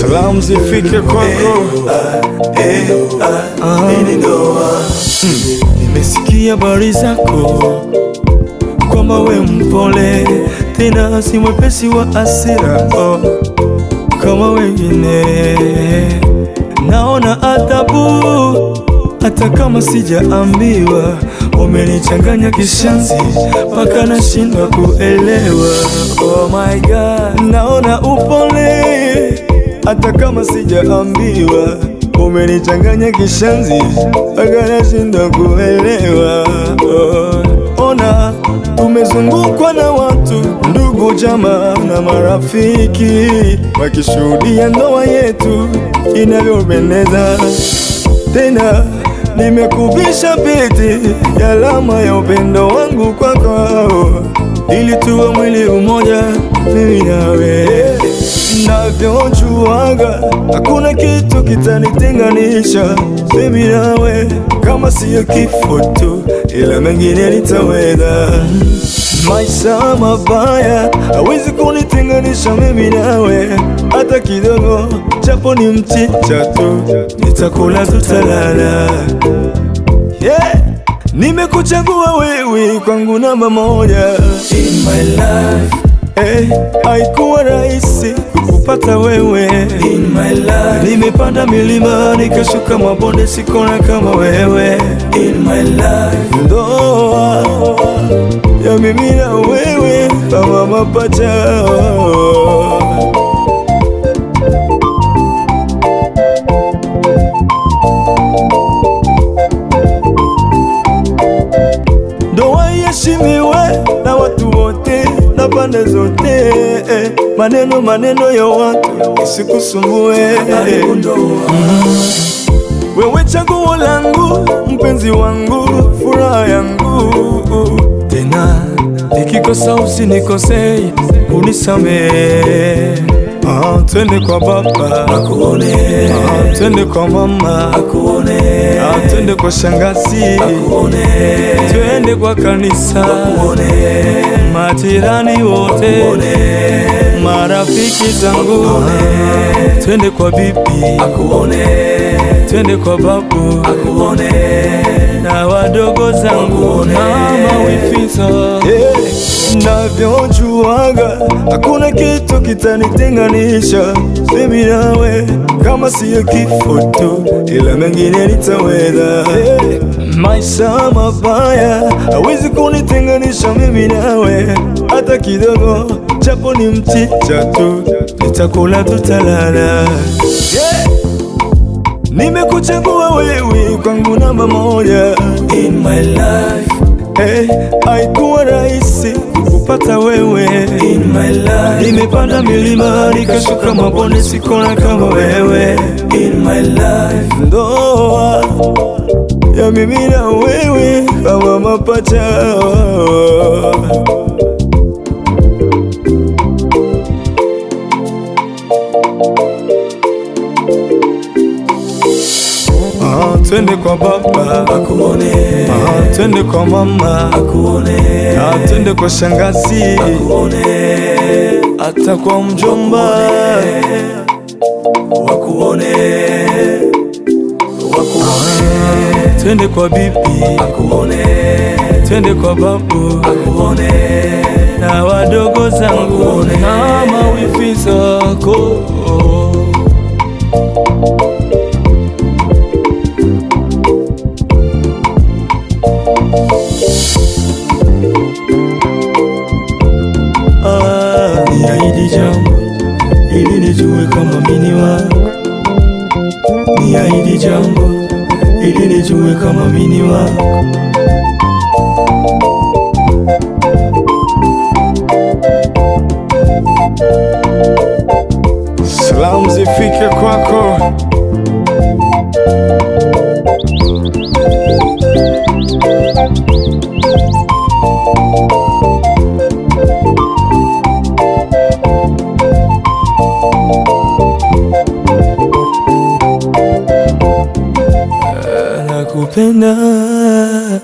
Salamu zifike kwako. Nimesikia habari zako kwamba we mpole, tena si mwepesi wa hasira kama wengine. Naona adhabu hata kama sijaambiwa. Umenichanganya kishanzi mpaka nashindwa kuelewa. Oh my God, naona upole hata kama sijaambiwa. Umenichanganya kishanzi mpaka nashindwa kuelewa. Ona, tumezungukwa na watu, ndugu, jamaa na marafiki, wakishuhudia ndoa yetu inavyopendeza. Tena nimekuvisha pete ya alama ya upendo wangu kwako, ili tuwe mwili umoja, mimi nawe. Navyojuaga hakuna kitu kitanitenganisha mimi nawe, kama siyo kifo tu, ila mengine nitaweza. Maisha mabaya hawezi kunitenganisha mimi nawe hata kidogo, japo ni mchicha tu, nitakula tutalala. Yeah, nimekuchagua wewe kwangu namba moja in my life. Haikuwa rahisi kukupata wewe in my life. Nimepanda milima nikashuka mabonde, sikona kama wewe in my life. Ndoa ya mimi na wewe kama mapacha. Ndoa iheshimiwe na watu wote na pande zote. Maneno ya watu isikusumbue. Wewe chaguo langu, mpenzi wangu, furaha yangu. Tena nikikosa usinikosei, unisamehe. Twende kwa baba akuone, twende kwa mama akuone, twende kwa shangazi akuone, twende kwa kanisa akuone, majirani wote akuone, marafiki zangu twende kwa bibi akuone, twende kwa babu akuone, na wadogo zangu mama wifiza. Navyojuaga hakuna kitu kitanitenganisha mimi nawe, kama siyo kifo tu, ila mengine nitaweza. Maisha mabaya hawezi kunitenganisha mimi nawe hata kidogo, japo ni mchicha tu, nitakula tutalala. Nimekuchagua wewe kwangu namba moja in my life. Haikuwa rahisi kukupata wewe in my life. Nimepanda milima nikashuka mabonde, sikona kama wewe in my life. Ndoa ya mimi na wewe kama mapacha. Twende kwa baba akuone, twende kwa mama akuone, twende kwa shangazi akuone, hata kwa mjomba wakuone, twende kwa bibi akuone, twende kwa babu akuone, na wadogo zangu na mawifi zako. Niahidi jambo ili nijue kama mimi wako. Niahidi jambo ili nijue kama mimi wako. Salamu zifike kwako. nakupenda.